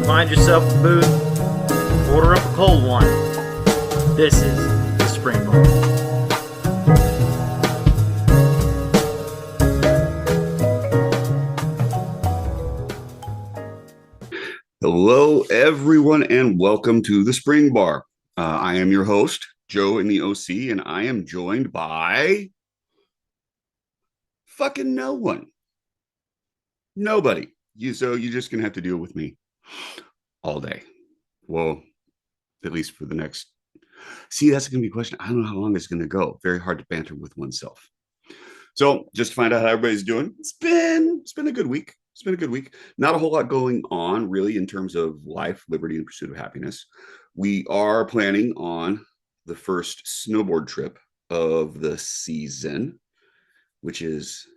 Find yourself a booth, order up a cold one. This is the Spring Bar. Hello, everyone, and welcome to the Spring Bar. I am your host, Joe in the OC, and I am joined by fucking no one. Nobody. So you're just going to have to deal with me all day. Well, at least for the next... See, that's going to be a question. I don't know how long it's going to go. Very hard to banter with oneself. So just to find out how everybody's doing, it's been a good week. It's been a good week. Not a whole lot going on, really, in terms of life, liberty, and pursuit of happiness. We are planning on the first snowboard trip of the season, which is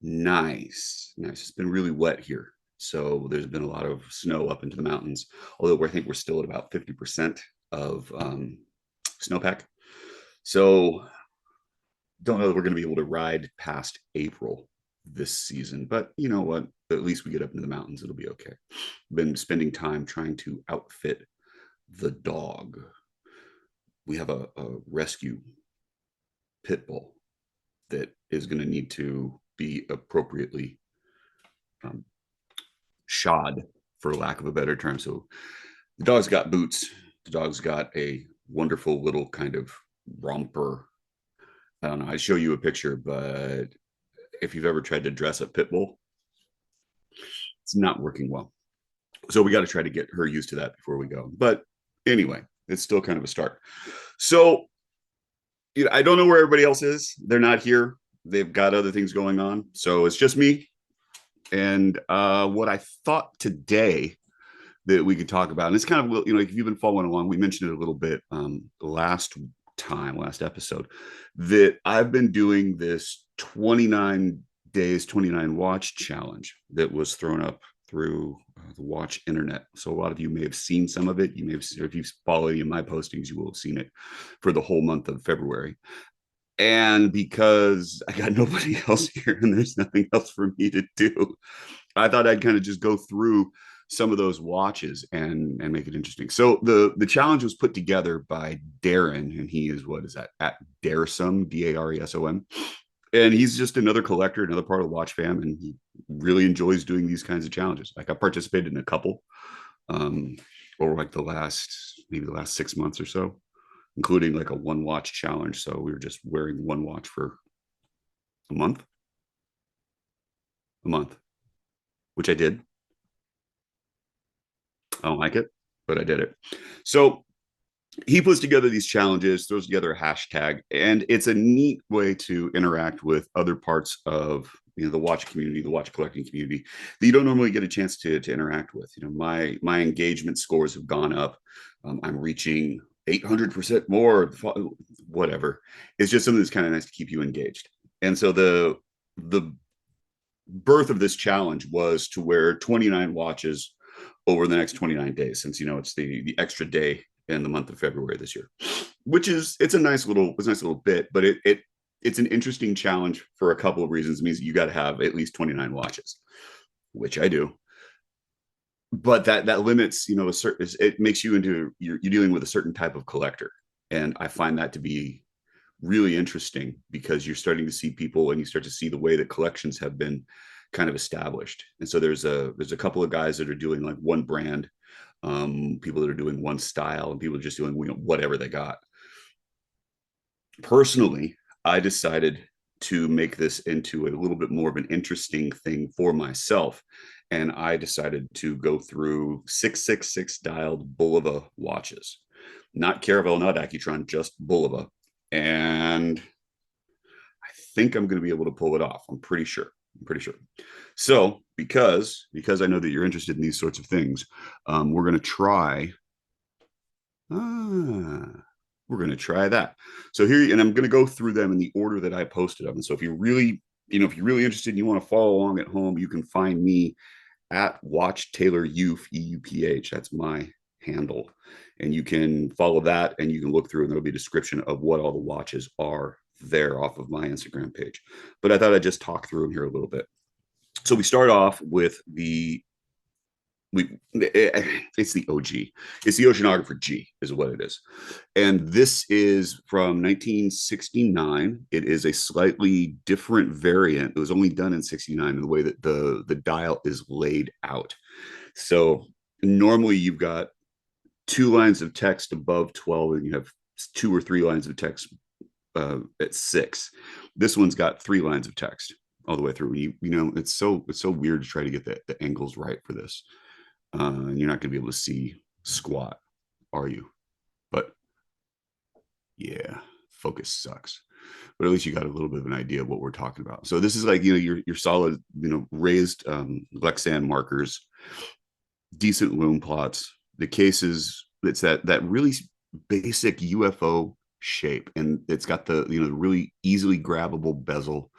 nice. It's been really wet here. So there's been a lot of snow up into the mountains, although I think we're still at about 50% of snowpack. So don't know that we're going to be able to ride past April this season, but you know what? At least we get up into the mountains. It'll be okay. Been spending time trying to outfit the dog. We have a rescue pit bull that is going to need to be appropriately shod, for lack of a better term. So the dog's got boots. The dog's got a wonderful little kind of romper. I don't know. I show you a picture, but if you've ever tried to dress a pit bull, it's not working well. So we got to try to get her used to that before we go. But anyway, it's still kind of a start. So I don't know where everybody else is. They're not here. They've got other things going on. So it's just me. And what I thought today that we could talk about, and it's kind of, if you've been following along, we mentioned it a little bit last episode, that I've been doing this 29 days, 29 watch challenge that was thrown up through the watch internet. So a lot of you may have seen some of it. You may have, if you follow any of my postings, you will have seen it for the whole month of February. And because I got nobody else here and there's nothing else for me to do, I thought I'd kind of just go through some of those watches and make it interesting. So the challenge was put together by Darren, and he is, what is that, at Daresom, Daresom, and he's just another collector, another part of the watch fam, and he really enjoys doing these kinds of challenges. Like I participated in a couple over like the last 6 months or so, including like a one watch challenge. So we were just wearing one watch for a month, which I did. I don't like it, but I did it. So he puts together these challenges, throws together a hashtag, and it's a neat way to interact with other parts of the watch community, the watch collecting community that you don't normally get a chance to interact with. My engagement scores have gone up. I'm reaching 800% more, whatever. It's just something that's kind of nice to keep you engaged. And so the birth of this challenge was to wear 29 watches over the next 29 days, since it's the extra day in the month of February this year, which is it's a nice little bit, but it's an interesting challenge for a couple of reasons. It means you got to have at least 29 watches, which I do. But that limits, a certain, it makes you into, you're dealing with a certain type of collector. And I find that to be really interesting because you're starting to see people and you start to see the way that collections have been kind of established. And so there's a couple of guys that are doing like one brand, people that are doing one style, and people are just doing whatever they got. Personally, I decided to make this into a little bit more of an interesting thing for myself. And I decided to go through 666 dialed Bulova watches, not Caravel, not Accutron, just Bulova. And I think I'm going to be able to pull it off. I'm pretty sure. So because I know that you're interested in these sorts of things, we're going to try. We're going to try that. So here, and I'm going to go through them in the order that I posted them. And so if you're really interested and you want to follow along at home, you can find me at Watch Taylor Youth, EUPH. That's my handle. And you can follow that and you can look through and there'll be a description of what all the watches are there off of my Instagram page. But I thought I'd just talk through them here a little bit. So we start off with the it's the OG. It's the Oceanographer G is what it is. And this is from 1969. It is a slightly different variant. It was only done in 69 in the way that the dial is laid out. So normally you've got two lines of text above 12 and you have two or three lines of text at 6. This one's got 3 lines of text all the way through. You know, it's so weird to try to get the angles right for this. You're not going to be able to see squat, are you? But yeah, focus sucks. But at least you got a little bit of an idea of what we're talking about. So this is like, you know, your solid, you know, raised Lexan markers, decent loom plots. The cases, it's that really basic UFO shape, and it's got the, you know, really easily grabbable bezel.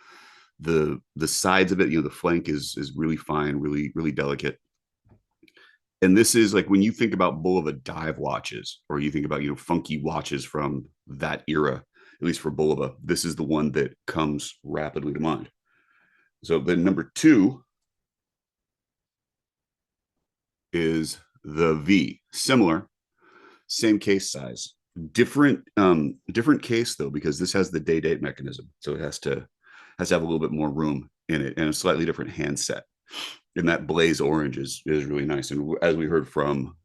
The sides of it, you know, the flank is really fine, really delicate. And this is like when you think about Bulova dive watches, or you think about, you know, funky watches from that era, at least for Bulova, this is the one that comes rapidly to mind. So then number 2 is the V. Similar, same case size, different case though, because this has the day date mechanism, so it has to have a little bit more room in it, and a slightly different handset. And that blaze orange is really nice. And as we heard from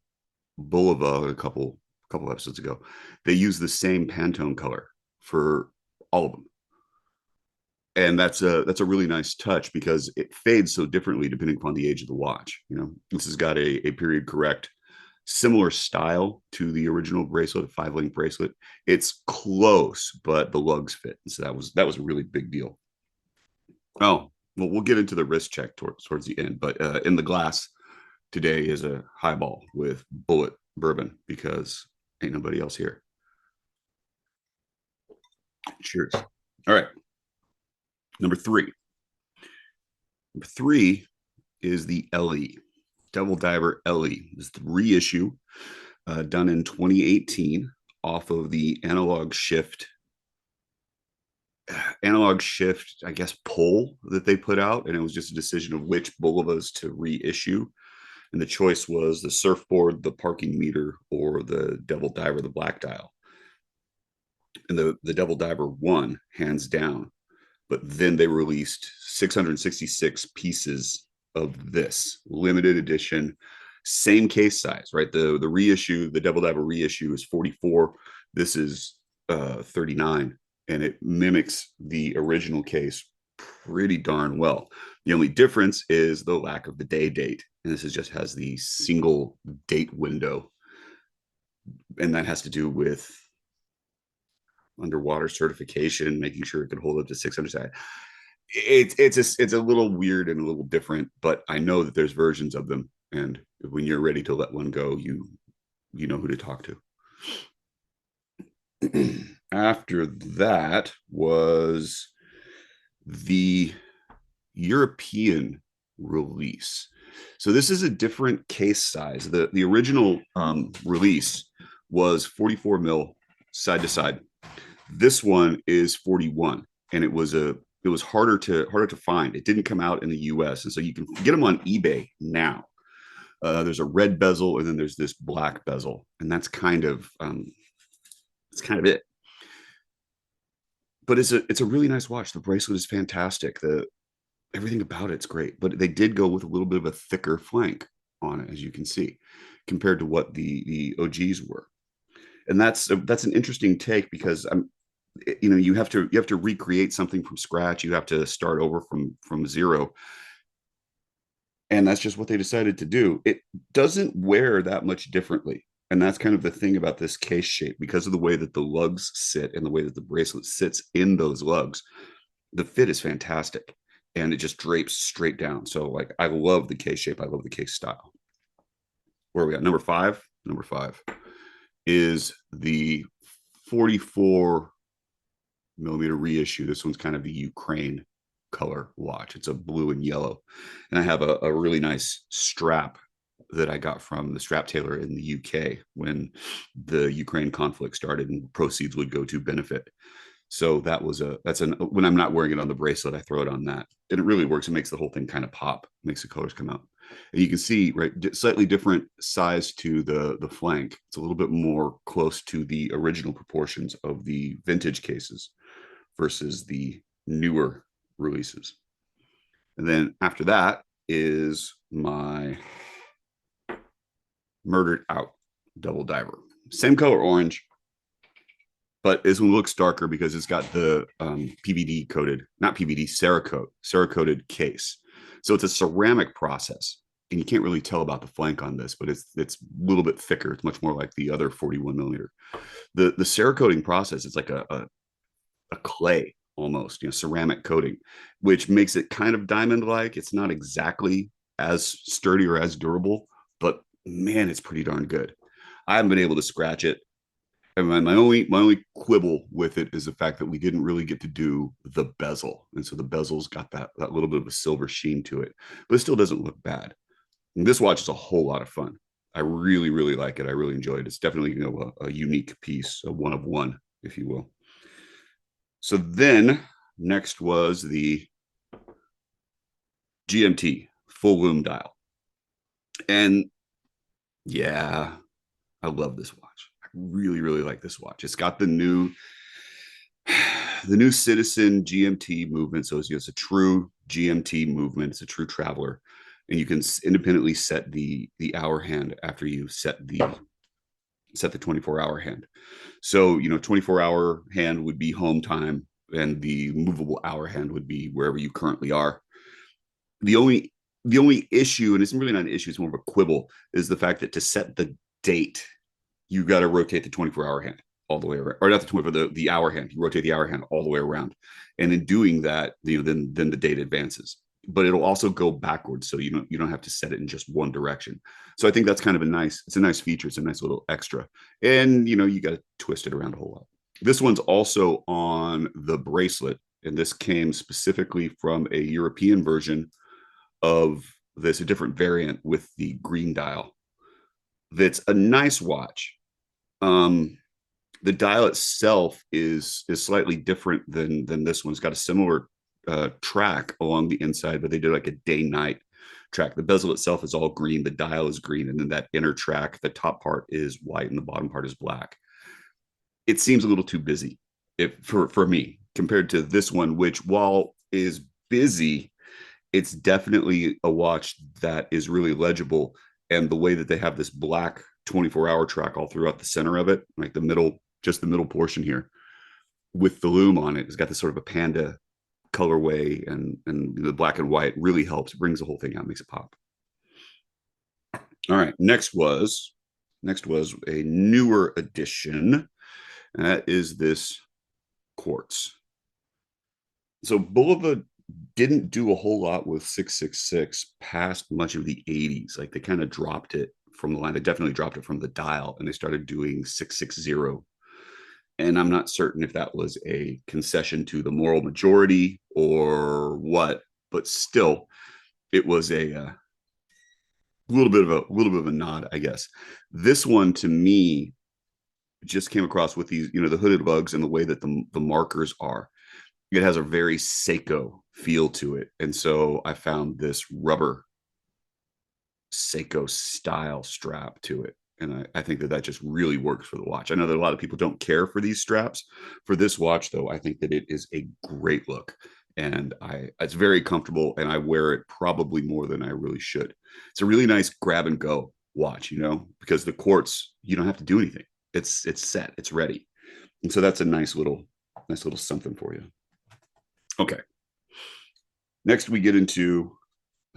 Bulova a couple episodes ago, they use the same Pantone color for all of them. And that's a really nice touch because it fades so differently depending upon the age of the watch. You know, this has got a period correct, similar style to the original bracelet, a 5-link bracelet. It's close, but the lugs fit. So that was a really big deal. Oh, well, we'll get into the wrist check towards the end, but in the glass today is a highball with bullet bourbon because ain't nobody else here. Cheers. All right. Number 3. Number 3 is the LE, Devil Diver LE. This is the reissue done in 2018 off of the analog shift, I guess, poll that they put out. And it was just a decision of which Bulovas to reissue. And the choice was the surfboard, the parking meter, or the Devil Diver, the black dial. And the Devil Diver won hands down. But then they released 666 pieces of this limited edition, same case size, right? The reissue, the Devil Diver reissue is 44. This is 39, and it mimics the original case pretty darn well. The only difference is the lack of the day date, and this just has the single date window, and that has to do with underwater certification, making sure it could hold up to 600. It's a little weird and a little different, but I know that there's versions of them, and when you're ready to let one go, you know who to talk to. After that was the European release. So this is a different case size. The original release was 44 mil side to side. This one is 41, and it was harder to find. It didn't come out in the US, and so you can get them on eBay now. There's a red bezel, and then there's this black bezel, and that's kind of it. But it's a really nice watch. The bracelet is fantastic. Everything about it's great. But they did go with a little bit of a thicker flank on it, as you can see, compared to what the OGs were. And that's an interesting take because you know, you have to recreate something from scratch. You have to start over from zero. And that's just what they decided to do. It doesn't wear that much differently. And that's kind of the thing about this case shape, because of the way that the lugs sit and the way that the bracelet sits in those lugs. The fit is fantastic, and it just drapes straight down. So like, I love the case shape. I love the case style. Where we got number 5? Number 5 is the 44 millimeter reissue. This one's kind of the Ukraine color watch. It's a blue and yellow, and I have a really nice strap that I got from the strap tailor in the UK when the Ukraine conflict started, and proceeds would go to benefit. So when I'm not wearing it on the bracelet, I throw it on that, and it really works. It makes the whole thing kind of pop, makes the colors come out. And you can see, right, slightly different size to the flank. It's a little bit more close to the original proportions of the vintage cases versus the newer releases. And then after that is my Murdered Out double diver. Same color orange, but this one looks darker because it's got the PVD coated, not PVD, Cerakoted case. So it's a ceramic process, and you can't really tell about the flank on this, but it's a little bit thicker. It's much more like the other 41 millimeter. The Cerakoting process is like a clay almost, ceramic coating, which makes it kind of diamond like. It's not exactly as sturdy or as durable, but man, it's pretty darn good. I haven't been able to scratch it. And my only quibble with it is the fact that we didn't really get to do the bezel, and so the bezel's got that little bit of a silver sheen to it, but it still doesn't look bad. And this watch is a whole lot of fun. I really really like it. I really enjoyed it. It's definitely a unique piece, a one of one, if you will. So then next was the GMT full lume dial, and yeah, I love this watch. I really, really like this watch. It's got the new Citizen GMT movement. So it's a true GMT movement. It's a true traveler, and you can independently set the hour hand after you set the 24-hour hand. So 24-hour hand would be home time, and the movable hour hand would be wherever you currently are. The only issue, and it's really not an issue, it's more of a quibble, is the fact that to set the date, you got to rotate the 24-hour hand all the way around, or not the 24, the hour hand. You rotate the hour hand all the way around, and in doing that, then the date advances. But it'll also go backwards, so you don't have to set it in just one direction. So I think that's kind of it's a nice feature. It's a nice little extra, and you got to twist it around a whole lot. This one's also on the bracelet, and this came specifically from a European version of this, a different variant with the green dial. That's a nice watch. The dial itself is slightly different than this one. It's got a similar track along the inside, but they did like a day-night track. The bezel itself is all green. The dial is green, and then that inner track, the top part is white, and the bottom part is black. It seems a little too busy for me compared to this one, which while is busy, it's definitely a watch that is really legible. And the way that they have this black 24-hour track all throughout the center of it, like the middle portion here with the lume on it, it's got this sort of a panda colorway, and the black and white really helps. It brings the whole thing out, makes it pop. All right, next was a newer addition, and that is this quartz. So Bulova didn't do a whole lot with 666 past much of the 80s. Like they kind of dropped it from the line. They definitely dropped it from the dial, and they started doing 660. And I'm not certain if that was a concession to the moral majority or what, but still, it was a little bit of a nod, I guess. This one to me just came across with these, the hooded lugs and the way that the markers are. It has a very Seiko feel to it. And so I found this rubber Seiko style strap to it. And I think that just really works for the watch. I know that a lot of people don't care for these straps. For this watch, though, I think that it is a great look. And it's very comfortable, and I wear it probably more than I really should. It's a really nice grab and go watch, because the quartz, you don't have to do anything. It's set, it's ready. And so that's a nice little something for you. Okay. Next, we get into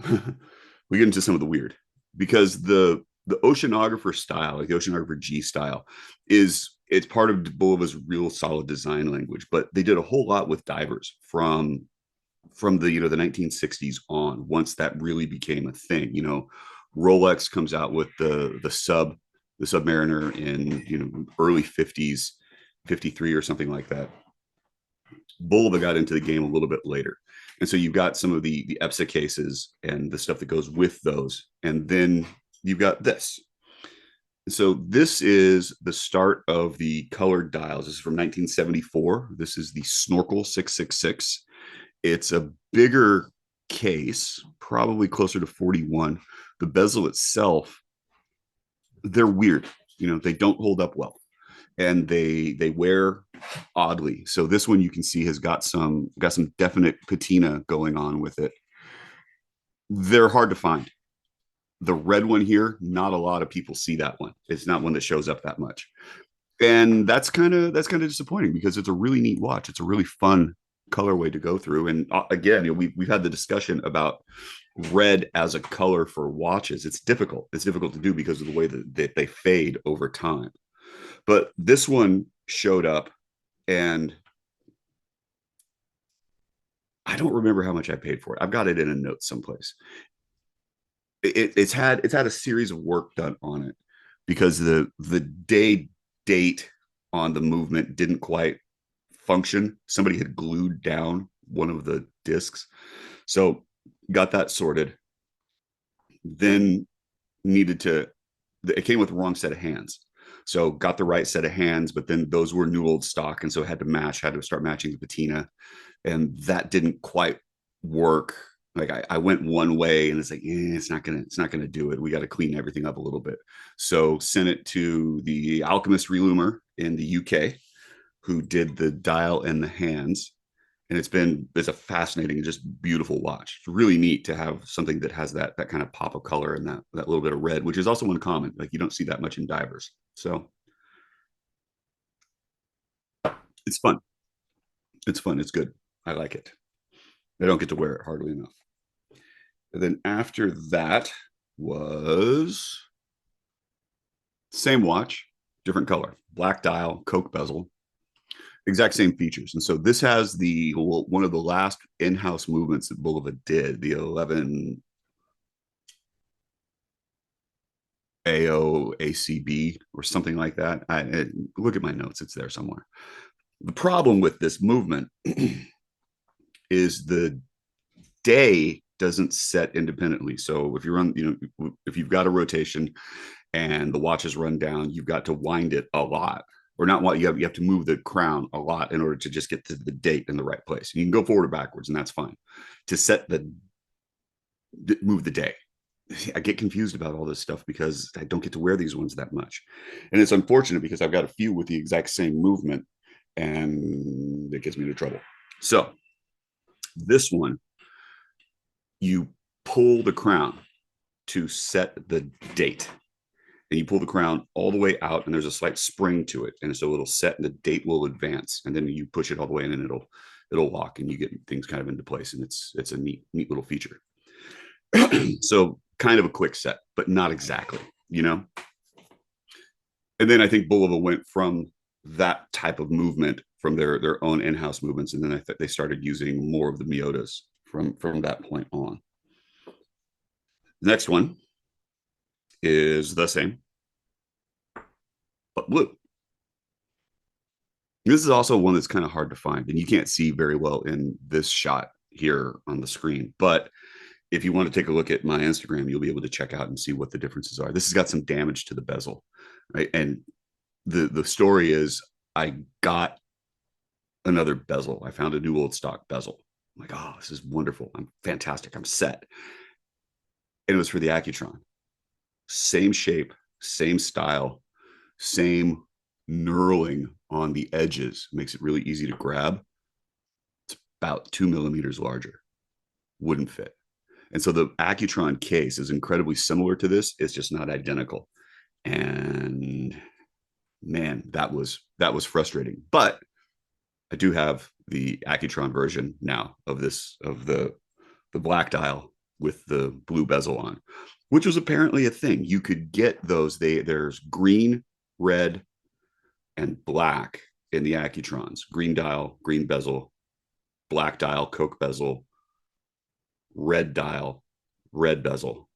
some of the weird, because the oceanographer style, like the oceanographer G style, it's part of Bulova's real solid design language. But they did a whole lot with divers from the the 1960s on. Once that really became a thing, Rolex comes out with the Submariner in early 50s, 53 or something like that. Bulova got into the game a little bit later. And so you've got some of the EPSA cases and the stuff that goes with those. And then you've got this. So this is the start of the colored dials. This is from 1974. This is the Snorkel 666. It's a bigger case, probably closer to 41. The bezel itself, they're weird. They don't hold up well, and they wear oddly. So this one you can see has got some definite patina going on with it. They're hard to find. The red one here, not a lot of people see that one. It's not one that shows up that much. And that's kind of disappointing because it's a really neat watch. It's a really fun colorway to go through. And again, we've had the discussion about red as a color for watches. It's difficult. It's difficult to do because of the way that they fade over time. But this one showed up, and I don't remember how much I paid for it. I've got it in a note someplace. It's had a series of work done on it because the date on the movement didn't quite function. Somebody had glued down one of the discs, so got that sorted. Then needed to. It came with the wrong set of hands, so got the right set of hands, but then those were new old stock, and so had to match. Had to start matching the patina, and that didn't quite work. Like I went one way, and it's like, it's not gonna do it. We got to clean everything up a little bit. So sent it to the Alchemist Reloomer in the UK, who did the dial and the hands. And it's a fascinating, just beautiful watch. It's really neat to have something that has that kind of pop of color and that little bit of red, which is also uncommon. Like you don't see that much in divers. So it's fun. It's fun. It's good. I like it. I don't get to wear it hardly enough. And then after that was same watch, different color, black dial, Coke bezel, exact same features. And so this has one of the last in-house movements that Bulova did, the 11 AOACB or something like that. Look at my notes; it's there somewhere. The problem with this movement is the day doesn't set independently. So if you run, if you've got a rotation and the watch is run down, you've got to wind it a lot, or not what you have to move the crown a lot in order to just get to the date in the right place. You can go forward or backwards, and that's fine. To set move the day, I get confused about all this stuff because I don't get to wear these ones that much. And it's unfortunate because I've got a few with the exact same movement, and it gets me into trouble. So this one, you pull the crown to set the date. And you pull the crown all the way out, and there's a slight spring to it. And so it'll set and the date will advance. And then you push it all the way in, and it'll lock, and you get things kind of into place. And it's a neat little feature. So kind of a quick set, but not exactly, And then I think Bulova went from that type of movement from their own in-house movements, and then they started using more of the Miyotas from that point on. The next one is the same, but blue. This is also one that's kind of hard to find, and you can't see very well in this shot here on the screen. But if you want to take a look at my Instagram, you'll be able to check out and see what the differences are. This has got some damage to the bezel, right? And the story is I got another bezel. I found a new old stock bezel. I'm like, oh, this is wonderful. I'm fantastic. I'm set. And it was for the Accutron. Same shape, same style, same knurling on the edges. Makes it really easy to grab. It's about 2 millimeters larger. Wouldn't fit. And so the Accutron case is incredibly similar to this. It's just not identical. And man, that was frustrating. But I do have the Accutron version now of the black dial with the blue bezel on, which was apparently a thing. You could get those. There's green, red, and black in the Accutrons. Green dial, green bezel, black dial, Coke bezel, red dial, red bezel.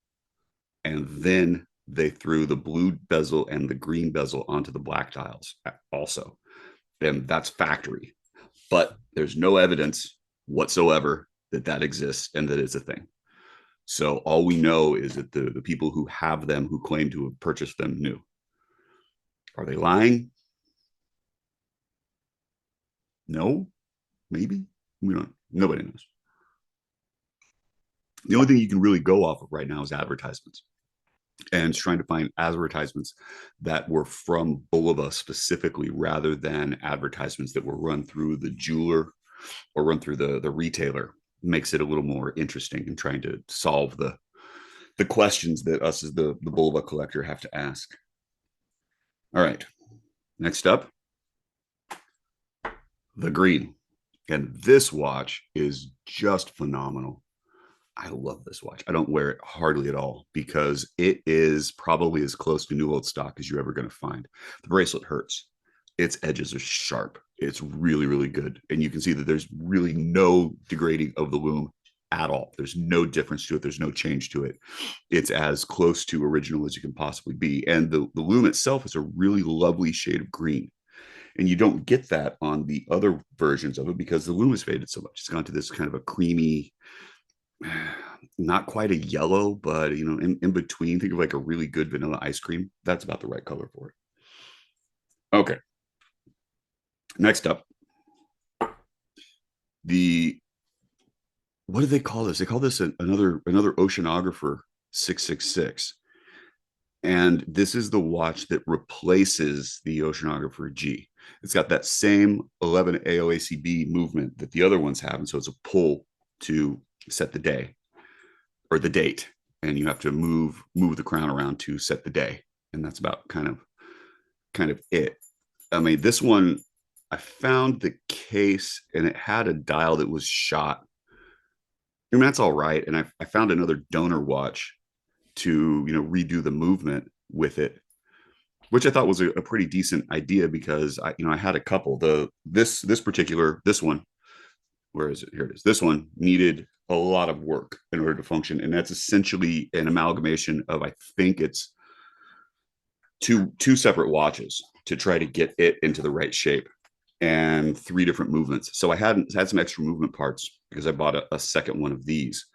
And then they threw the blue bezel and the green bezel onto the black dials also. And that's factory. But there's no evidence whatsoever that exists and that it's a thing. So all we know is that the people who have them, who claim to have purchased them, knew. Are they lying? No, maybe. We don't. Nobody knows. The only thing you can really go off of right now is advertisements, and trying to find advertisements that were from Bulova specifically, rather than advertisements that were run through the jeweler or run through the retailer, makes it a little more interesting in trying to solve the questions that us as the Bulova collector have to ask. All right, next up, the green. And this watch is just phenomenal. I love this watch. I don't wear it hardly at all because it is probably as close to new old stock as you're ever going to find. The bracelet hurts. Its edges are sharp. It's really, really good. And you can see that there's really no degrading of the loom at all. There's no difference to it. There's no change to it. It's as close to original as you can possibly be. And the loom itself is a really lovely shade of green. And you don't get that on the other versions of it because the loom has faded so much. It's gone to this kind of a creamy, not quite a yellow, but in between. Think of like a really good vanilla ice cream. That's about the right color for it. Okay. Next up, the what do they call this? They call this another oceanographer 666. And this is the watch that replaces the Oceanographer G. It's got that same 11 AOACB movement that the other ones have. And so it's a pull to set the day or the date. And you have to move the crown around to set the day. And that's about kind of it. I mean, this one, I found the case and it had a dial that was shot. I mean, that's all right. And I found another donor watch to redo the movement with it, which I thought was a pretty decent idea because I had a couple. This one, where is it? Here it is. This one needed a lot of work in order to function, and that's essentially an amalgamation of, I think it's two separate watches to try to get it into the right shape, and 3 different movements. So I had some extra movement parts because I bought a second one of these,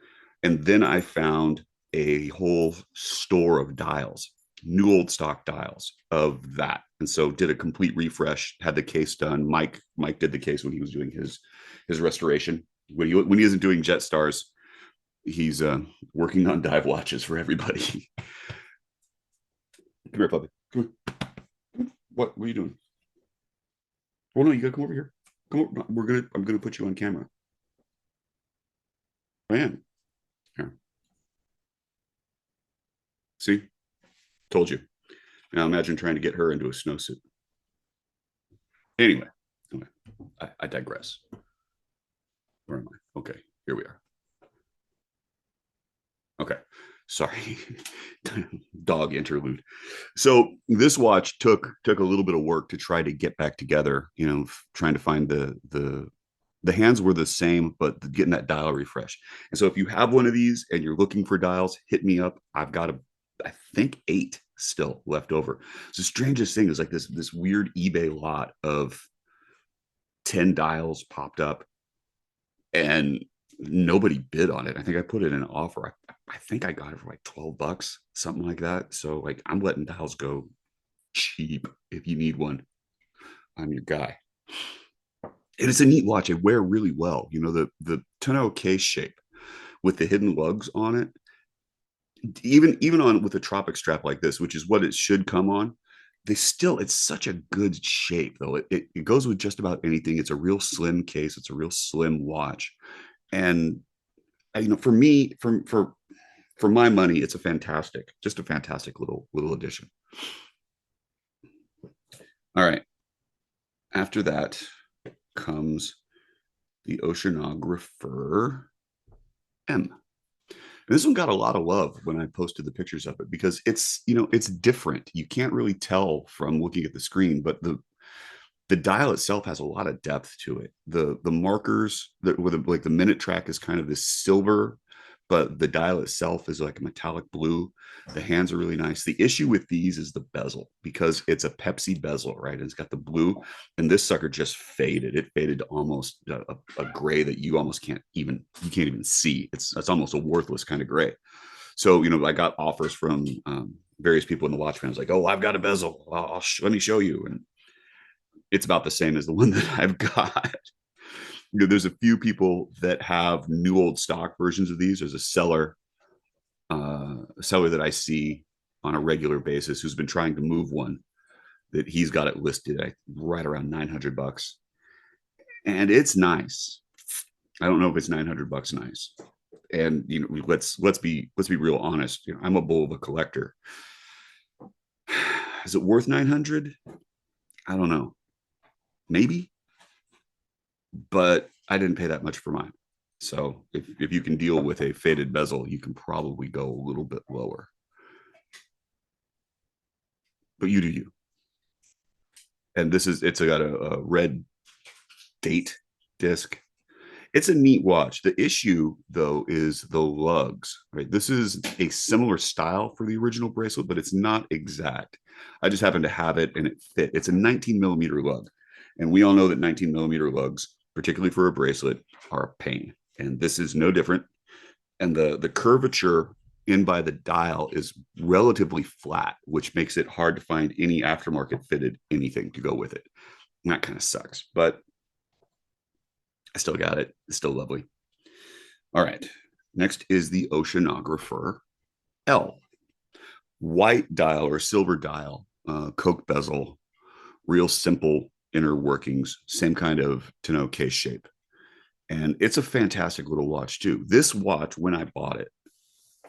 and then I found a whole store of dials, new old stock dials of that. And so did a complete refresh, had the case done. Mike did the case when he was doing his restoration. When he isn't doing Jet Stars, he's working on dive watches for everybody. Come here, puppy. Come here. What are you doing? Oh no, you gotta come over here. Come over. I'm gonna put you on camera. I am. Here. See? Told you. Now imagine trying to get her into a snowsuit. Anyway, I digress. Where am I? Okay, here we are. Okay, sorry. Dog interlude. So this watch took a little bit of work to try to get back together, trying to find the hands were the same, but getting that dial refresh. And so if you have one of these and you're looking for dials, hit me up. I've got I think 8 still left over. So the strangest thing is like this weird eBay lot of 10 dials popped up and nobody bid on it. I think I put it in an offer. I think I got it for like $12, something like that. So like I'm letting dials go cheap. If you need one, I'm your guy. And it's a neat watch. I wear really well. The tonneau case shape with the hidden lugs on it, even on with a tropic strap like this, which is what it should come on, it's such a good shape though. It goes with just about anything. It's a real slim case. It's a real slim watch. And for me, for my money, it's just a fantastic little addition. All right. After that comes the Oceanographer M. And this one got a lot of love when I posted the pictures of it because it's different. You can't really tell from looking at the screen, but the dial itself has a lot of depth to it. The markers like the minute track is kind of this silver, but the dial itself is like a metallic blue. The hands are really nice. The issue with these is the bezel because it's a Pepsi bezel, right? And it's got the blue, and this sucker just faded. It faded to almost a gray that you can't even see. It's almost a worthless kind of gray. So I got offers from various people in the watch fans like, oh, I've got a bezel. Let me show you. And it's about the same as the one that I've got. there's a few people that have new old stock versions of these. There's a seller that I see on a regular basis who's been trying to move one that he's got it listed at right around $900, and it's nice. I don't know if it's $900 nice. And let's be real honest. I'm a bull of a collector. Is it worth 900? I don't know. Maybe, but I didn't pay that much for mine. So if you can deal with a faded bezel, you can probably go a little bit lower. But you do you. And it's got a red date disc. It's a neat watch. The issue, though, is the lugs, right? This is a similar style for the original bracelet, but it's not exact. I just happen to have it and it fit. It's a 19 millimeter lug. And we all know that 19 millimeter lugs, particularly for a bracelet, are a pain. And this is no different. And the curvature in by the dial is relatively flat, which makes it hard to find any aftermarket fitted anything to go with it. And that kind of sucks. But I still got it. It's still lovely. All right. Next is the Oceanographer L. White dial or silver dial, Coke bezel, real simple inner workings, same kind of tonneau case shape. And it's a fantastic little watch too. This watch, when I bought it,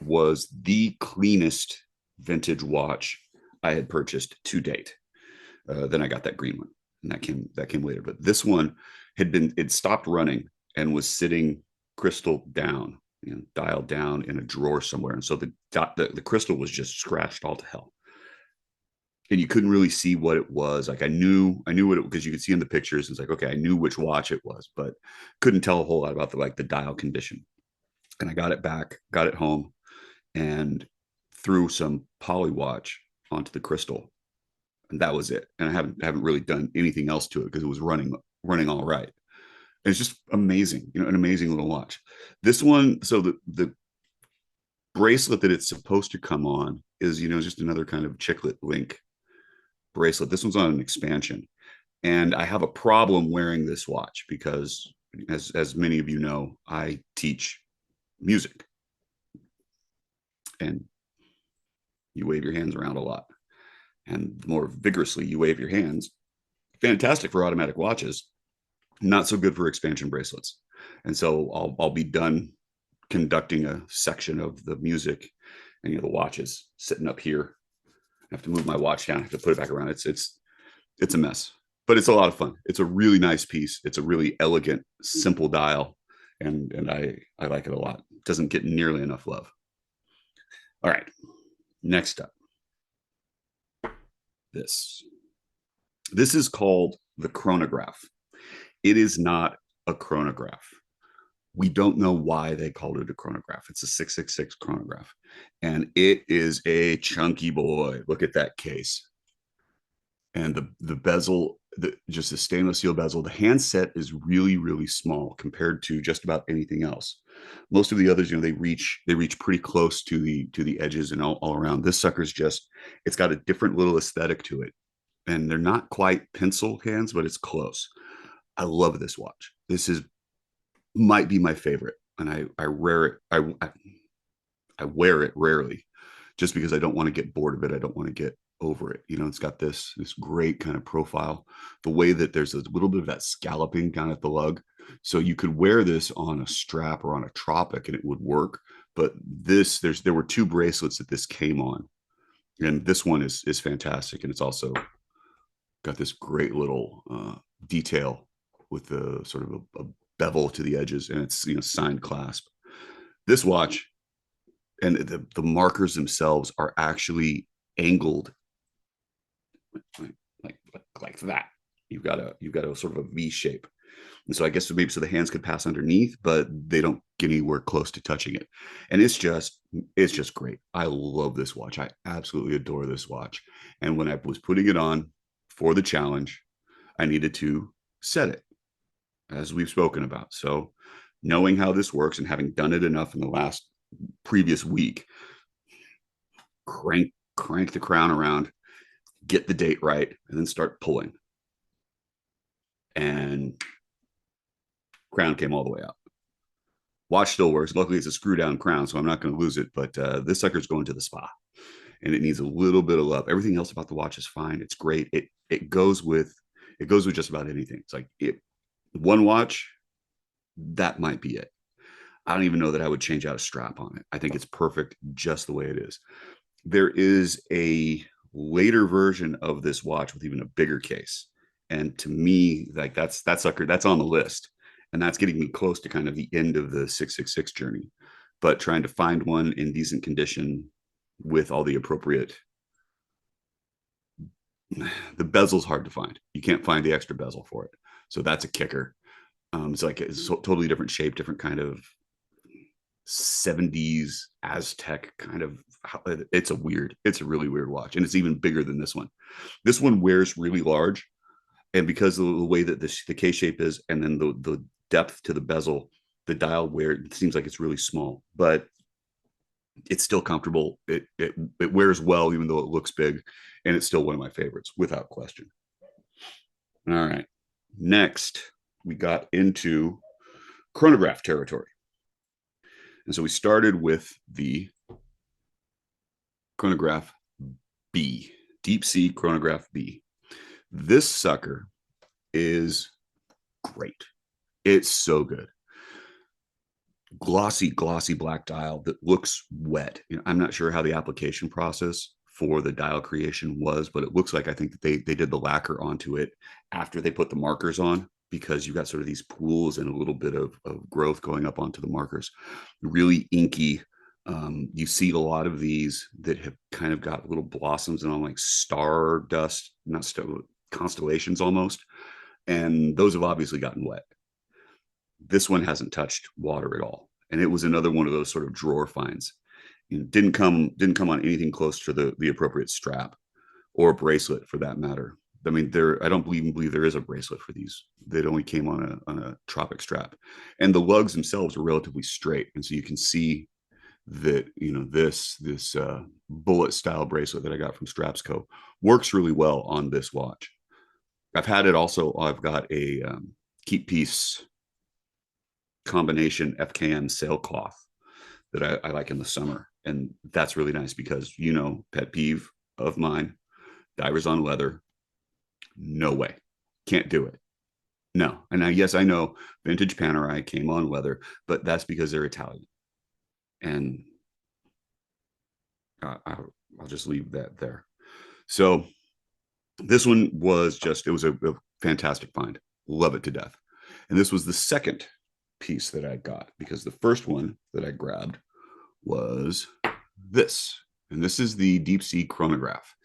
was the cleanest vintage watch I had purchased to date. Then I got that green one, and that came later. But this one it stopped running and was sitting crystal down, dialed down in a drawer somewhere, and so the crystal was just scratched all to hell, and you couldn't really see what it was. Like I knew what it, because you could see in the pictures. It's like, okay, I knew which watch it was, but couldn't tell a whole lot about the dial condition. And I got it back, got it home, and threw some poly watch onto the crystal, and that was it. And I haven't really done anything else to it because it was running all right. And it's just amazing, an amazing little watch. This one, so the bracelet that it's supposed to come on is just another kind of chiclet link bracelet. This one's on an expansion, and I have a problem wearing this watch because, as many of you know, I teach music, and you wave your hands around a lot, and the more vigorously you wave your hands, fantastic for automatic watches, not so good for expansion bracelets. And so I'll be done conducting a section of the music, and the watch is sitting up here. I have to move my watch down. I have to put it back around. It's a mess, but it's a lot of fun. It's a really nice piece. It's a really elegant, simple dial, and I like it a lot. It doesn't get nearly enough love. All right, next up, this is called the chronograph. It is not a chronograph. We don't know why they called it a chronograph. It's a 666 chronograph, and it is a chunky boy. Look at that case, and the bezel, just the stainless steel bezel. The handset is really, really small compared to just about anything else. Most of the others, they reach pretty close to the edges and all around. This sucker's it's got a different little aesthetic to it, and they're not quite pencil hands, but it's close. I love this watch. This might be my favorite, and I wear it rarely, just because I don't want to get bored of it. I don't want to get over it. It's got this great kind of profile. The way that there's a little bit of that scalloping down at the lug, so you could wear this on a strap or on a tropic and it would work. But there were two bracelets that this came on, and this one is fantastic, and it's also got this great little detail with the sort of a bevel to the edges, and it's signed clasp. This watch and the markers themselves are actually angled like that. You've got a sort of a V shape, and so I guess maybe so the hands could pass underneath, but they don't get anywhere close to touching it. And it's just great. I love this watch. I absolutely adore this watch. And when I was putting it on for the challenge, I needed to set it, as we've spoken about. So knowing how this works and having done it enough in the previous week, crank the crown around, get the date right, and then start pulling. And Crown came all the way out. Watch still works. Luckily, it's a screw down crown, so I'm not going to lose it. But this sucker's going to the spa, and it needs a little bit of love. Everything else about the watch is fine. It's great. It goes with just about anything. It's like one watch, that might be it. I don't even know that I would change out a strap on it. I think it's perfect just the way it is. There is a later version of this watch with even a bigger case. And to me, like that sucker, that's on the list. And that's getting me close to kind of the end of the 666 journey. But trying to find one in decent condition with all the appropriate, the bezel's hard to find. You can't find the extra bezel for it. So that's a kicker. It's like it's totally different shape, different kind of 70s Aztec kind of. It's a really weird watch, and it's even bigger than this one. This one wears really large, and because of the way that the case shape is, and then the depth to the bezel, the dial wear, it seems like it's really small, but it's still comfortable. It wears well, even though it looks big, and it's still one of my favorites without question. All right, next we got into chronograph territory. And so we started with the chronograph B, deep sea chronograph B. This sucker is great. It's so good. Glossy black dial that looks wet. I'm not sure how the application process for the dial creation was, but it looks like I think that they did the lacquer onto it after they put the markers on, because you've got sort of these pools and a little bit of growth going up onto the markers. Really inky. You see a lot of these that have kind of got little blossoms and on like star dust, not star, constellations almost. And those have obviously gotten wet. This one hasn't touched water at all. And it was another one of those sort of drawer finds. Didn't come on anything close to the appropriate strap or bracelet for that matter. I mean, I don't even believe there is a bracelet for these. That only came on a tropic strap, and the lugs themselves are relatively straight, and so you can see that this bullet style bracelet that I got from Strapsco works really well on this watch. I've had it also. I've got a keep piece combination FKM sailcloth that I like in the summer, and that's really nice because pet peeve of mine, divers on leather. No way. Can't do it. No. And now, yes, I know vintage Panerai came on leather, but that's because they're Italian. And I'll just leave that there. So this one was it was a fantastic find. Love it to death. And this was the second piece that I got, because the first one that I grabbed was this. And this is the deep sea chronograph.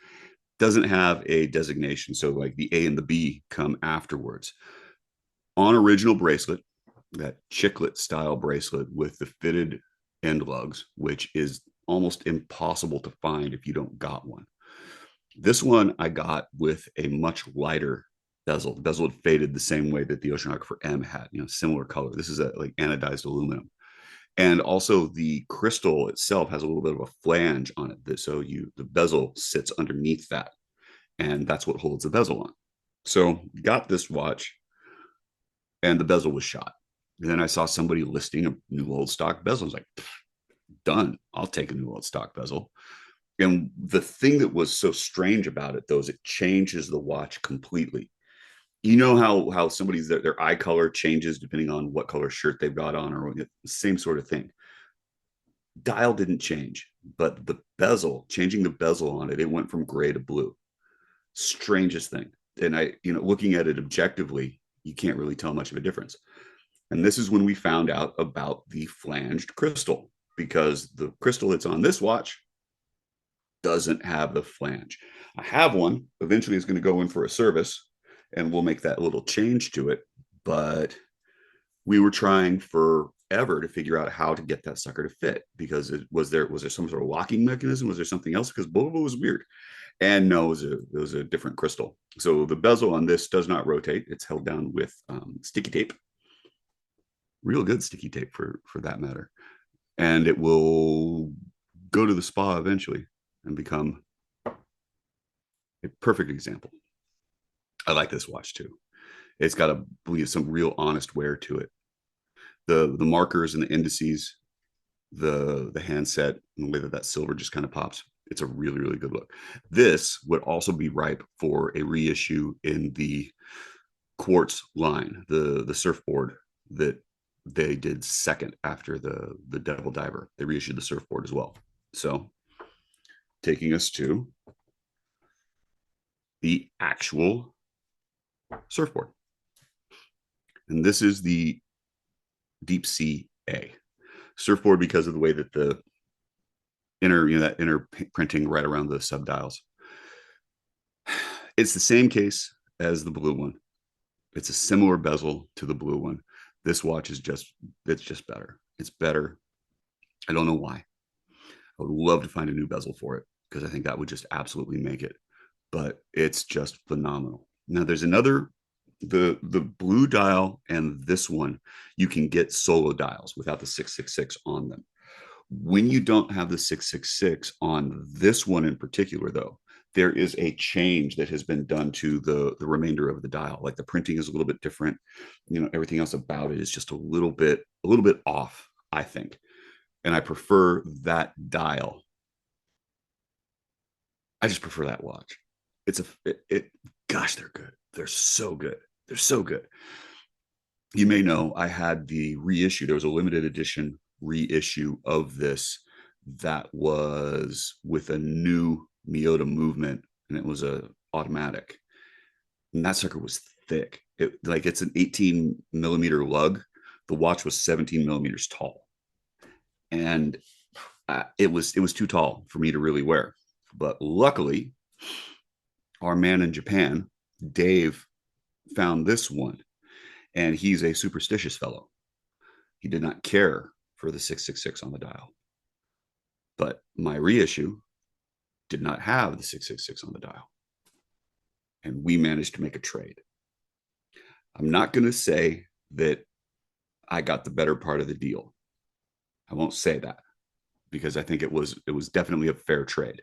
Doesn't have a designation, so like the A and the B come afterwards. On original bracelet, that chiclet style bracelet with the fitted end lugs, which is almost impossible to find if you don't got one. This one I got with a much lighter bezel. The bezel had faded the same way that the Oceanographer M had, similar color. This is a like anodized aluminum. And also the crystal itself has a little bit of a flange on it. So the bezel sits underneath that. And that's what holds the bezel on. So got this watch and the bezel was shot. And then I saw somebody listing a new old stock bezel. I was like, done. I'll take a new old stock bezel. And the thing that was so strange about it, though, is it changes the watch completely. You know how somebody's their eye color changes depending on what color shirt they've got on, or the same sort of thing. Dial didn't change, but the bezel, changing the bezel on it, it went from gray to blue. Strangest thing. And looking at it objectively, you can't really tell much of a difference. And this is when we found out about the flanged crystal, because the crystal that's on this watch doesn't have the flange. I have one. Eventually it's going to go in for a service, and we'll make that little change to it. But we were trying forever to figure out how to get that sucker to fit, because was there some sort of locking mechanism? Was there something else? Because both of it was weird. And no, it was a different crystal. So the bezel on this does not rotate. It's held down with sticky tape. Real good sticky tape for that matter. And it will go to the spa eventually and become a perfect example. I like this watch too. It's got some real honest wear to it. The markers and the indices, the handset, and the way that silver just kind of pops. It's a really, really good look. This would also be ripe for a reissue in the quartz line, the surfboard that they did second after the Devil Diver. They reissued the surfboard as well. So taking us to the actual surfboard. And this is the Deep Sea A surfboard because of the way that the inner, that inner printing right around the subdials. It's the same case as the blue one. It's a similar bezel to the blue one. This watch is it's just better. It's better. I don't know why. I would love to find a new bezel for it because I think that would just absolutely make it. But it's just phenomenal. Now there's another, the blue dial and this one, you can get solo dials without the 666 on them. When you don't have the 666 on this one in particular, though, there is a change that has been done to the remainder of the dial. Like the printing is a little bit different. Everything else about it is just a little bit off, I think. And I prefer that dial. I just prefer that watch. Gosh, they're good. They're so good. They're so good. You may know I had the reissue. There was a limited edition reissue of this that was with a new Miyota movement, and it was a automatic. And that sucker was thick. It's an 18 millimeter lug. The watch was 17 millimeters tall, and it was too tall for me to really wear. But luckily, our man in Japan, Dave, found this one, and he's a superstitious fellow. He did not care for the 666 on the dial, but my reissue did not have the 666 on the dial, and we managed to make a trade. I'm not going to say that I got the better part of the deal. I won't say that because I think it was definitely a fair trade,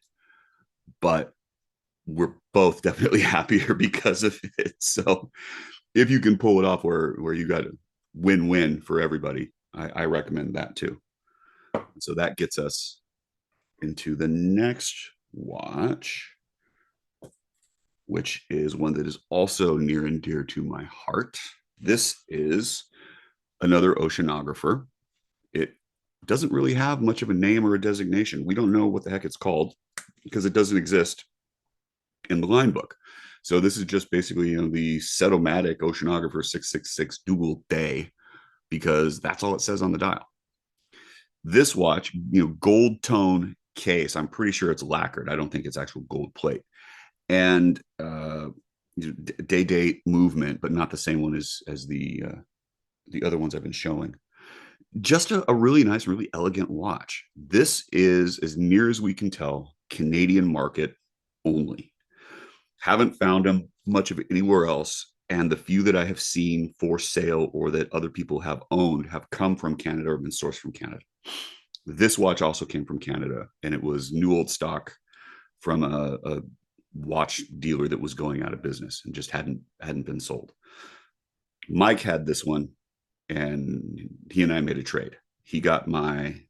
but we're both definitely happier because of it. So if you can pull it off where you got a win-win for everybody, I recommend that too. So that gets us into the next watch, which is one that is also near and dear to my heart. This is another oceanographer. It doesn't really have much of a name or a designation. We don't know what the heck it's called because it doesn't exist in the line book. So this is just basically the Setomatic Oceanographer 666 Dual Day, because that's all it says on the dial. This watch, gold tone case. I'm pretty sure it's lacquered. I don't think it's actual gold plate. And day date movement, but not the same one as the other ones I've been showing. Just a really nice, really elegant watch. This is, as near as we can tell, Canadian market only. Haven't found them much of it anywhere else. And the few that I have seen for sale or that other people have owned have come from Canada or been sourced from Canada. This watch also came from Canada, and it was new old stock from a watch dealer that was going out of business and just hadn't been sold. Mike had this one, and he and I made a trade. He got my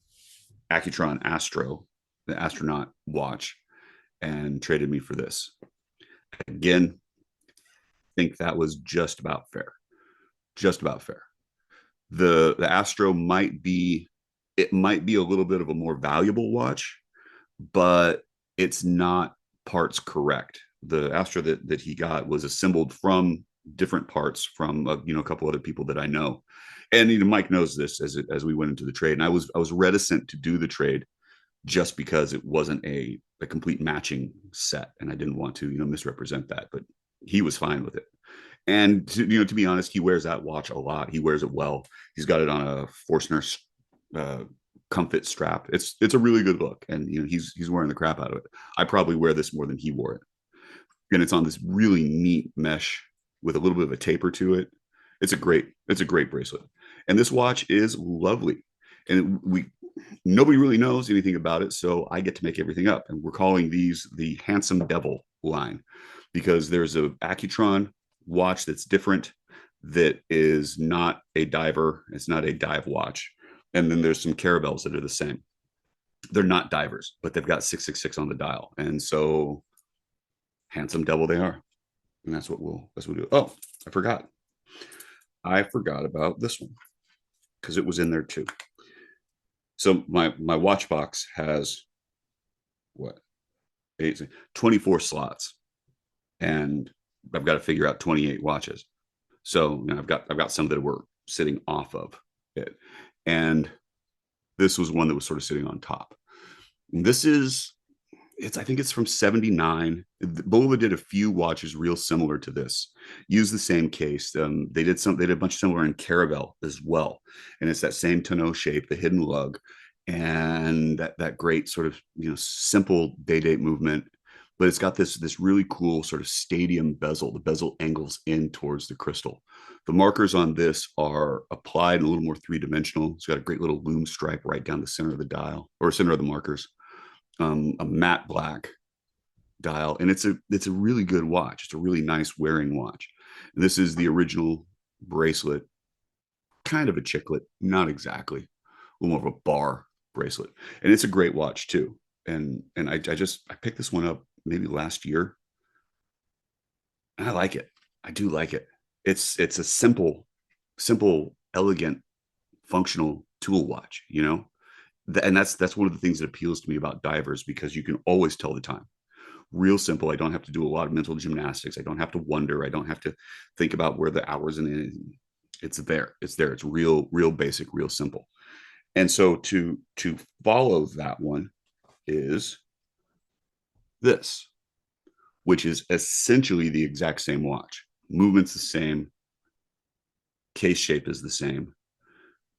Accutron Astro, the astronaut watch, and traded me for this. Again, I think that was just about fair. Just about fair. The Astro might be a little bit of a more valuable watch, but it's not parts correct. The Astro that he got was assembled from different parts from a couple other people that I know, and Mike knows this as we went into the trade. And I was reticent to do the trade just because it wasn't a complete matching set, and I didn't want to misrepresent that. But he was fine with it. And to be honest, he wears that watch a lot. He wears it well. He's got it on a Forstner comfort strap. It's a really good look, and he's wearing the crap out of it. I probably wear this more than he wore it. And it's on this really neat mesh with a little bit of a taper to it. It's a great bracelet. And this watch is lovely. And nobody really knows anything about it, so I get to make everything up. And we're calling these the Handsome Devil line because there's a Accutron watch that's different that is not a diver. It's not a dive watch. And then there's some Caravels that are the same. They're not divers, but they've got 666 on the dial. And so handsome devil they are. And that's what we'll do. Oh, I forgot. I forgot about this one because it was in there too. So my watch box has what 24 slots, and I've got to figure out 28 watches. So I've got some that were sitting off of it, and this was one that was sort of sitting on top. And this is I think it's from 79. Bulova did a few watches real similar to this, use the same case. They did a bunch similar in Caravel as well. And it's that same tonneau shape, the hidden lug, and that great sort of, simple day date movement. But it's got this really cool sort of stadium bezel. The bezel angles in towards the crystal. The markers on this are applied a little more three-dimensional. It's got a great little loom stripe right down the center of the dial, or center of the markers. A matte black dial, and it's a really good watch. It's a really nice wearing watch. And this is the original bracelet, kind of a chiclet, not exactly, a little more of a bar bracelet, and it's a great watch too. And I picked this one up maybe last year, and I like it. I do like it. It's a simple, elegant, functional tool watch. And that's one of the things that appeals to me about divers, because you can always tell the time. Real simple. I don't have to do a lot of mental gymnastics. I don't have to wonder. I don't have to think about where the hours and it's there. It's there. It's real basic, real simple. And so to follow that one is this, which is essentially the exact same watch. Movement's the same. Case shape is the same.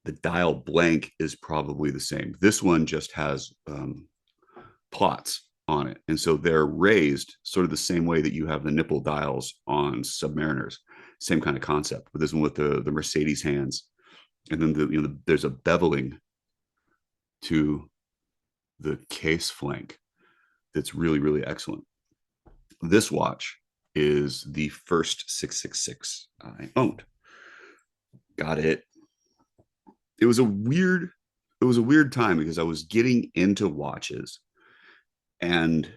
The dial blank is probably the same. This one just has plots on it. And so they're raised sort of the same way that you have the nipple dials on Submariners. Same kind of concept, but this one with the Mercedes hands. And then there's a beveling to the case flank that's really, really excellent. This watch is the first 666 I owned. Got it. It was a weird time because I was getting into watches, and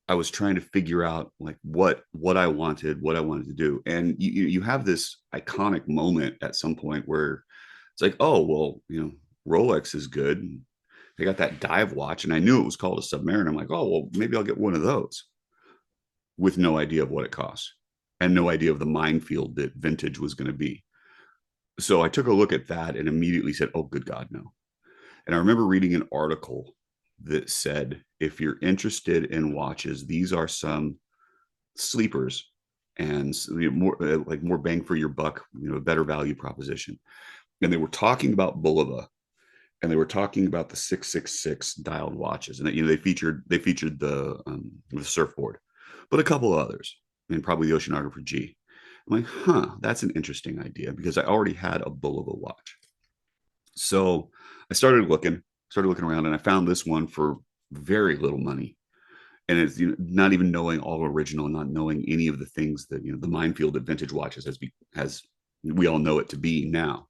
I was trying to figure out like what I wanted to do. And you have this iconic moment at some point where it's like, oh, well, Rolex is good. They got that dive watch, and I knew it was called a Submariner. I'm like, oh, well, maybe I'll get one of those, with no idea of what it costs and no idea of the minefield that vintage was going to be. So I took a look at that and immediately said, oh, good God, no. And I remember reading an article that said, if you're interested in watches, these are some sleepers and more bang for your buck, a better value proposition. And they were talking about Bulova, and they were talking about the 666 dialed watches, and they featured the surfboard, but a couple of others, and probably the Oceanographer G. I'm like, that's an interesting idea, because I already had a Bulova watch. So I started looking around, and I found this one for very little money. And it's not even knowing all original, not knowing any of the things that the minefield that vintage watches has we all know it to be now.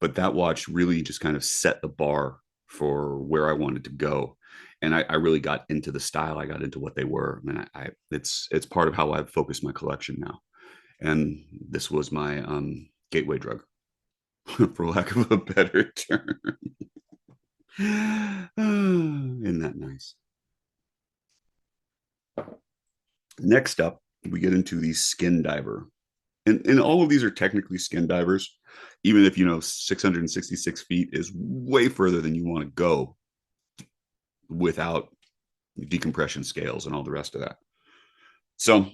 But that watch really just kind of set the bar for where I wanted to go. And I really got into the style. I got into what they were. And it's part of how I've focused my collection now. And this was my gateway drug, for lack of a better term. Isn't that nice? Next up, we get into the skin diver. And all of these are technically skin divers, even if 666 feet is way further than you want to go without decompression scales and all the rest of that. So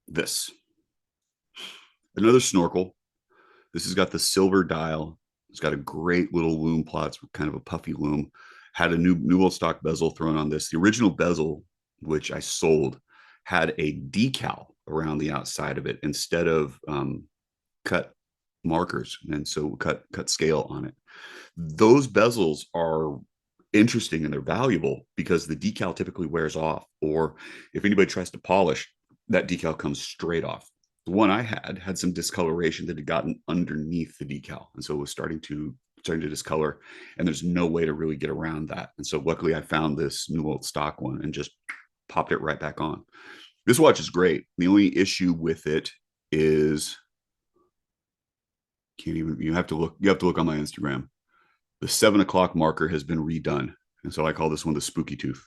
this, another snorkel. This has got the silver dial. It's got a great little loom plot. It's kind of a puffy loom. Had a new old stock bezel thrown on this. The original bezel, which I sold, had a decal around the outside of it instead of cut markers, and so cut scale on it. Those bezels are interesting and they're valuable because the decal typically wears off, or if anybody tries to polish, that decal comes straight off. The one I had some discoloration that had gotten underneath the decal, and so it was starting to discolor, and there's no way to really get around that. And so luckily I found this new old stock one and just popped it right back on. This watch is great. The only issue with it is you have to look on my Instagram. The 7 o'clock marker has been redone. And so I call this one the spooky tooth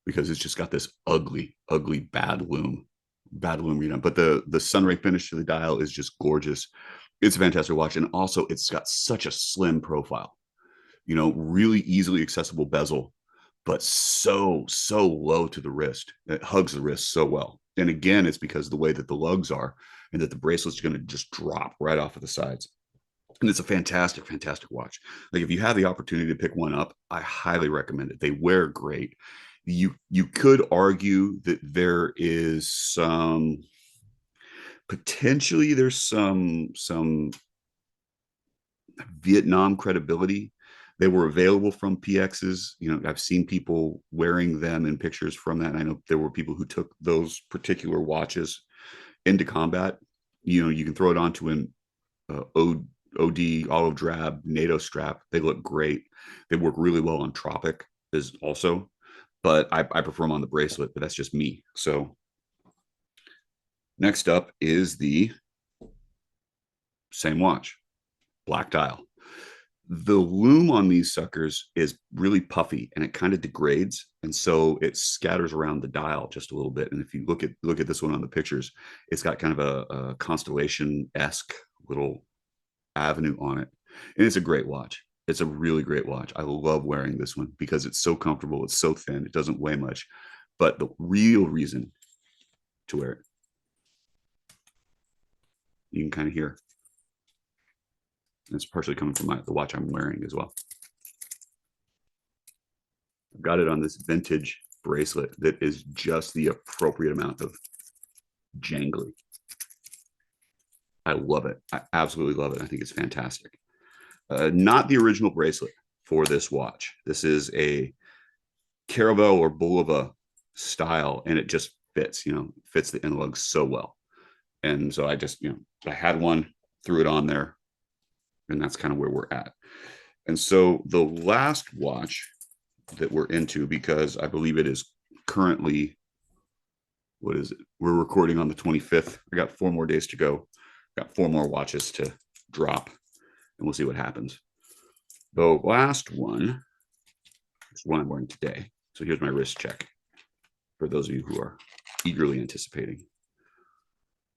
because it's just got this ugly, ugly bad loom redone. But the sunray finish to the dial is just gorgeous. It's a fantastic watch. And also it's got such a slim profile, really easily accessible bezel, but so low to the wrist. It hugs the wrist so well. And again, it's because of the way that the lugs are and that the bracelet's going to just drop right off of the sides. And it's a fantastic, fantastic watch. Like if you have the opportunity to pick one up, I highly recommend it. They wear great. You could argue that there's some Vietnam credibility. They were available from PXs. I've seen people wearing them in pictures from that. And I know there were people who took those particular watches into combat. You can throw it onto an OD olive drab NATO strap. They look great. They work really well on Tropic is also, but I prefer them on the bracelet, but that's just me. So next up is the same watch, black dial. The loom on these suckers is really puffy and it kind of degrades, and so it scatters around the dial just a little bit. And if you look at this one on the pictures, it's got kind of a constellation-esque little avenue on it, and it's a great watch. It's a really great watch. I love wearing this one because it's so comfortable. It's so thin. It doesn't weigh much, but the real reason to wear it, you can kind of hear. It's partially coming from the watch I'm wearing as well. I've got it on this vintage bracelet that is just the appropriate amount of jangly. I love it. I absolutely love it. I think it's fantastic. Not the original bracelet for this watch. This is a Caravelle or Bulova style, and it just fits, fits the analog so well. And so I just, I had one, threw it on there, and that's kind of where we're at. And so the last watch that we're into, because I believe it is currently, what is it? We're recording on the 25th. I got 4 more days to go. Got 4 more watches to drop, and we'll see what happens. The last one is one I'm wearing today. So here's my wrist check for those of you who are eagerly anticipating.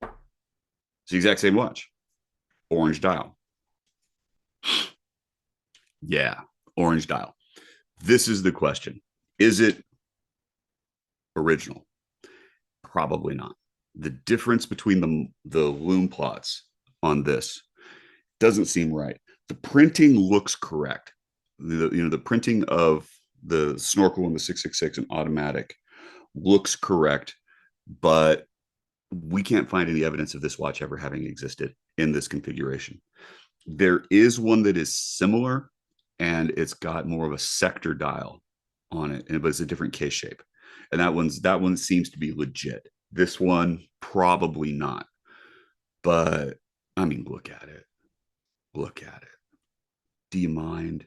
It's the exact same watch, orange dial. Yeah, orange dial. This is the question. Is it original? Probably not. The difference between the loom plots on this doesn't seem right. The printing looks correct. The printing of the snorkel and the 666 and automatic looks correct, but we can't find any evidence of this watch ever having existed in this configuration. There is one that is similar, and it's got more of a sector dial on it, but it's a different case shape. And that one seems to be legit. This one, probably not. But I mean, look at it. Look at it. Do you mind?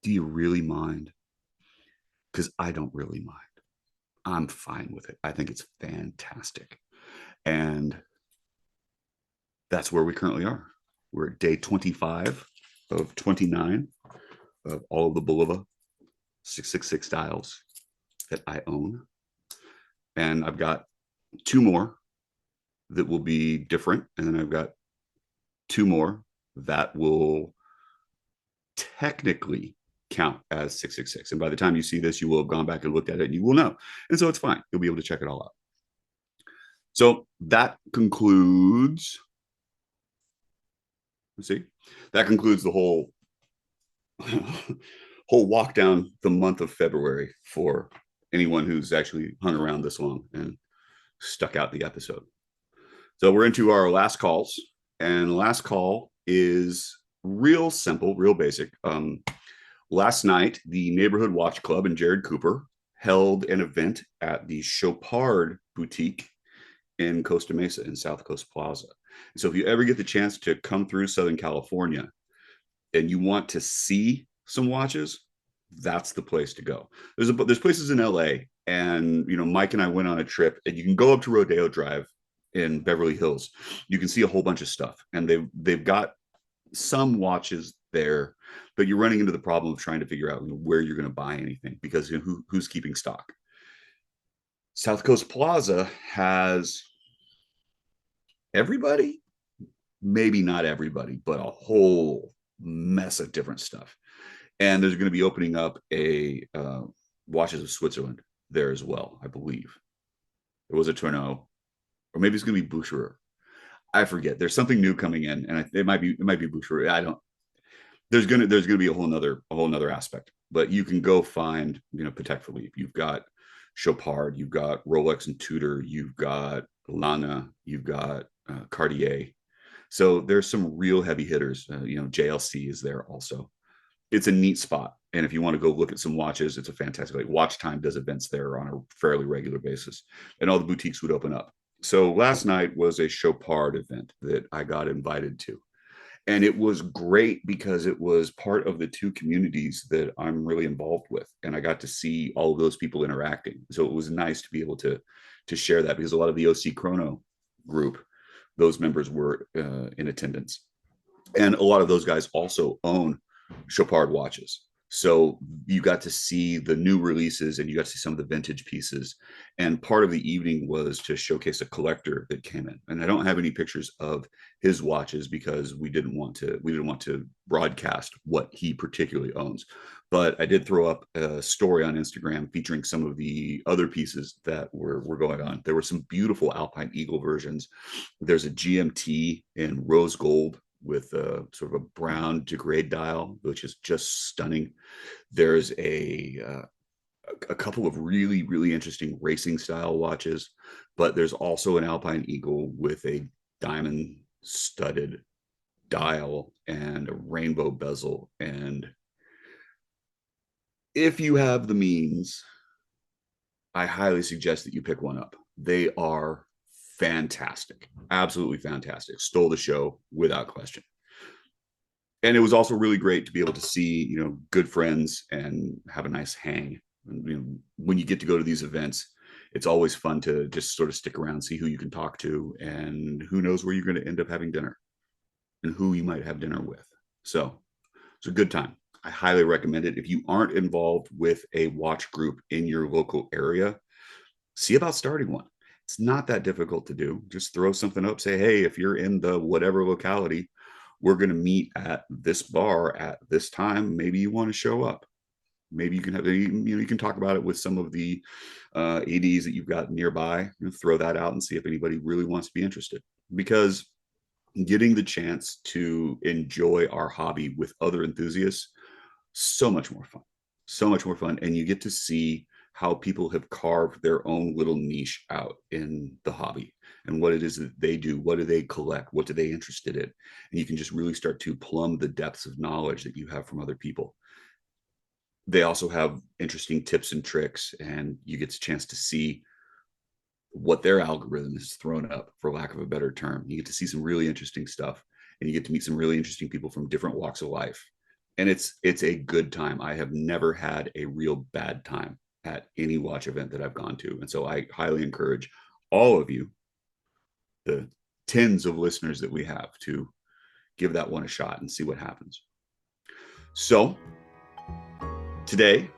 Do you really mind? Because I don't really mind. I'm fine with it. I think it's fantastic. And that's where we currently are. We're at day 25 of 29 of all of the Bulova 666 dials that I own. And I've got 2 more that will be different. And then I've got 2 more that will technically count as 666. And by the time you see this, you will have gone back and looked at it and you will know. And so it's fine. You'll be able to check it all out. So that concludes, that concludes the whole walk down the month of February for anyone who's actually hung around this long and stuck out the episode. So we're into our last calls, and last call is real simple, real basic. Last night, the Neighborhood Watch Club and Jared Cooper held an event at the Chopard Boutique in Costa Mesa in South Coast Plaza. So if you ever get the chance to come through Southern California and you want to see some watches, that's the place to go. There's places in LA, and Mike and I went on a trip, and you can go up to Rodeo Drive in Beverly Hills. You can see a whole bunch of stuff, and they've got some watches there, but you're running into the problem of trying to figure out where you're going to buy anything, because who's keeping stock. South Coast Plaza has everybody, maybe not everybody, but a whole mess of different stuff. And there's going to be opening up a Watches of Switzerland there as well, I believe. It was a Tourneau, or maybe it's going to be Boucherer. I forget. There's something new coming in, and it might be Boucherer. I don't. There's gonna be a whole nother aspect. But you can go find Patek Philippe. You've got Chopard. You've got Rolex and Tudor. You've got Lana. You've got Cartier. So there's some real heavy hitters. JLC is there also. It's a neat spot. And if you want to go look at some watches, it's a fantastic, like Watch Time does events there on a fairly regular basis, and all the boutiques would open up. So last night was a Chopard event that I got invited to. And it was great because it was part of the two communities that I'm really involved with. And I got to see all of those people interacting. So it was nice to be able to share that, because a lot of the OC Chrono group, those members were in attendance. And a lot of those guys also own Chopard watches. So you got to see the new releases, and you got to see some of the vintage pieces. And part of the evening was to showcase a collector that came in. And I don't have any pictures of his watches because we didn't want to broadcast what he particularly owns. But I did throw up a story on Instagram featuring some of the other pieces that were going on. There were some beautiful Alpine Eagle versions. There's a GMT in rose gold with a sort of a brown degrade dial, which is just stunning. There's a couple of really, really interesting racing style watches, but there's also an Alpine Eagle with a diamond studded dial and a rainbow bezel. And if you have the means, I highly suggest that you pick one up. They are fantastic, absolutely fantastic. Stole the show without question. And it was also really great to be able to see, good friends and have a nice hang. When you get to go to these events, it's always fun to just sort of stick around, see who you can talk to, and who knows where you're going to end up having dinner and who you might have dinner with. So it's a good time. I highly recommend it. If you aren't involved with a watch group in your local area, see about starting one. It's not that difficult to do. Just throw something up, say, hey, if you're in the whatever locality, we're going to meet at this bar at this time. Maybe you want to show up. Maybe you can have, you can talk about it with some of the ADs that you've got nearby. Throw that out and see if anybody really wants to be interested. Because getting the chance to enjoy our hobby with other enthusiasts, so much more fun. And you get to see how people have carved their own little niche out in the hobby and what it is that they do. What do they collect? What are they interested in? And you can just really start to plumb the depths of knowledge that you have from other people. They also have interesting tips and tricks, and you get a chance to see what their algorithm is thrown up, for lack of a better term. You get to see some really interesting stuff, and you get to meet some really interesting people from different walks of life. And it's a good time. I have never had a real bad time at any watch event that I've gone to. And so I highly encourage all of you, the tens of listeners that we have, to give that one a shot and see what happens. So today,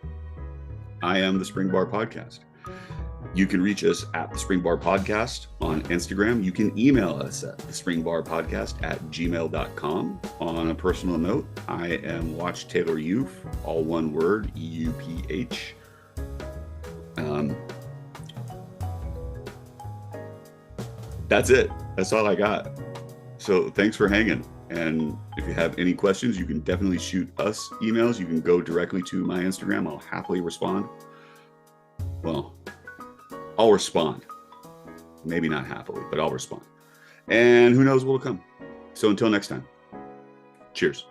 I am the Spring Bar Podcast. You can reach us at the Spring Bar Podcast on Instagram. You can email us at the Spring Bar Podcast at gmail.com. On a personal note, I am Watch Taylor Youth, all one word, EUPH. That's it. That's all I got. So thanks for hanging. And if you have any questions, you can definitely shoot us emails. You can go directly to my Instagram. I'll happily respond. Well, I'll respond. Maybe not happily, but I'll respond. And who knows what'll come. So until next time, cheers.